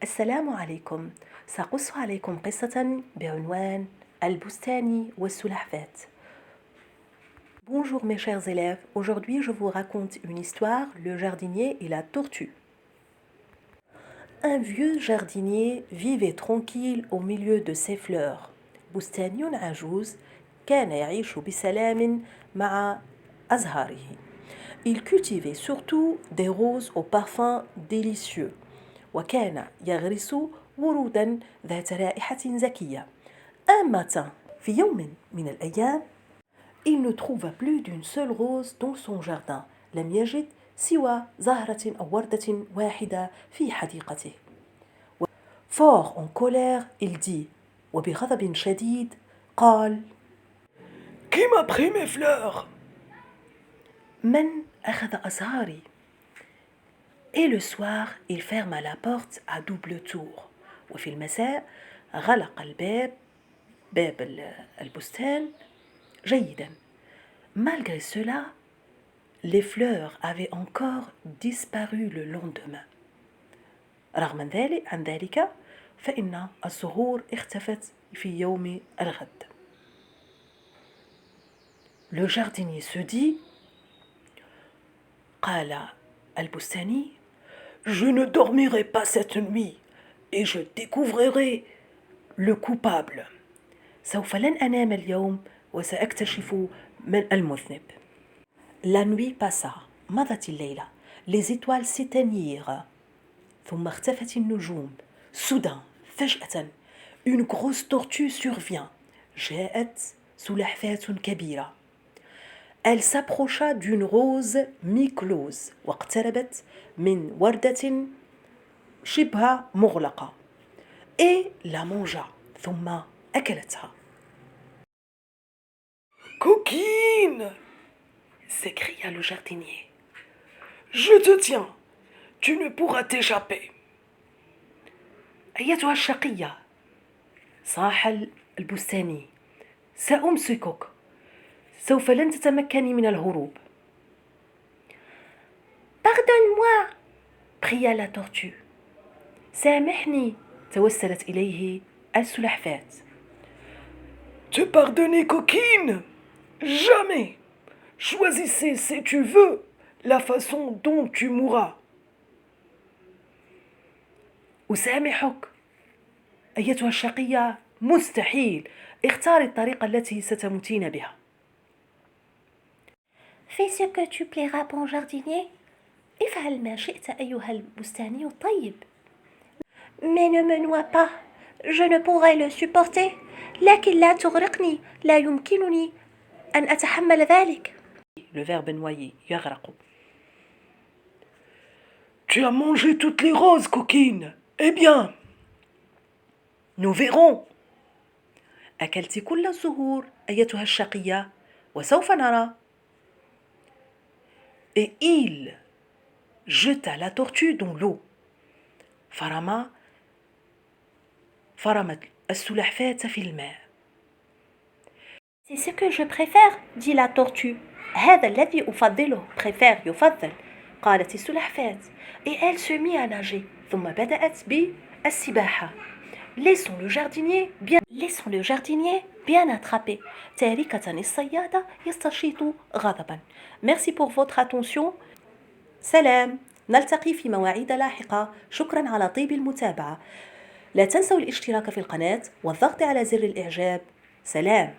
السلام عليكم. سأقص عليكم قصة بعنوان البستان والسلحفاة. Bonjour mes chers élèves, aujourd'hui je vous raconte une histoire, le jardinier et la tortue. Un vieux jardinier vivait tranquille au milieu de ses fleurs. بستان عجوز كان يعيش بسلام مع أزهاره. Il cultivait surtout des roses au parfum délicieux. وكان يغرس ورودا ذات رائحة زكية. Un matin, في يوم من الأيام, il ne trouva plus d'une seule rose dans son jardin. لم يجد سوى زهرة أو وردة واحدة في حديقته. Fort en colère, il dit, وبغضب شديد قال: Qui m'a pris mes fleurs? من أخذ أزهاري؟ Et le soir, il ferma la porte à double tour. وفي المساء غلق باب البستان جيدا. Malgré cela, les fleurs avaient encore disparu le lendemain. رغم عن ذلك فإن الزهور اختفت في يوم الغد. Le jardinier se dit, قال البستاني: Je ne dormirai pas cette nuit et je découvrirai le coupable. سوف لن أنام اليوم وسأكتشف من المذنب. La nuit passa, مضت الليلة. Les étoiles s'éteignirent. ثم اختفت النجوم. Soudain, فجأة, une grosse tortue survient. جاءت سلحفاة كبيرة. Elle s'approcha d'une rose mi-close واقتربت من وردة شبه مغلقة et la mangea ثم أكلتها. Coquine! s'écria le jardinier. Je te tiens, tu ne pourras t'échapper. أيتها الشقية، صاح البستاني، سأمسكك، سوف لن تتمكني من الهروب. Pardonne-moi, pria la tortue. سامحني، توسلت إليه السلحفاة. Te pardonner, coquine? Jamais! Choisissez, si tu veux, la façon dont tu mourras. أسامحك أيتها الشقية، مستحيل. اختاري الطريقة التي ستموتين بها. Fais ce que tu plairas, bon jardinier. افعل ما شئت أيها البستاني الطيب. Mais ne me noie pas. Je ne pourrai le supporter. لكن لا تغرقني. لا يمكنني أن أتحمل ذلك. Le verbe noyer, يغرق. Tu as mangé toutes les roses, coquine. Eh bien, nous verrons. أكلت كل الزهور أيتها الشقية، وسوف نرى. Et il jeta la tortue dans l'eau. فرمت السلحفاة في الماء. C'est ce que je préfère, dit la tortue. هذا الذي أفضله. préfère يفضل. قالت السلحفاة. Et elle se mit à nager. ثم بدأت بالسباحة. Laissons le jardinier bien attrapé. تاركة الصيادة يستشيط غضبا. Merci pour votre attention. سلام. نلتقي في مواعيد لاحقة. شكرا على طيب المتابعة. لا تنسوا الاشتراك في القناة والضغط على زر الإعجاب. سلام.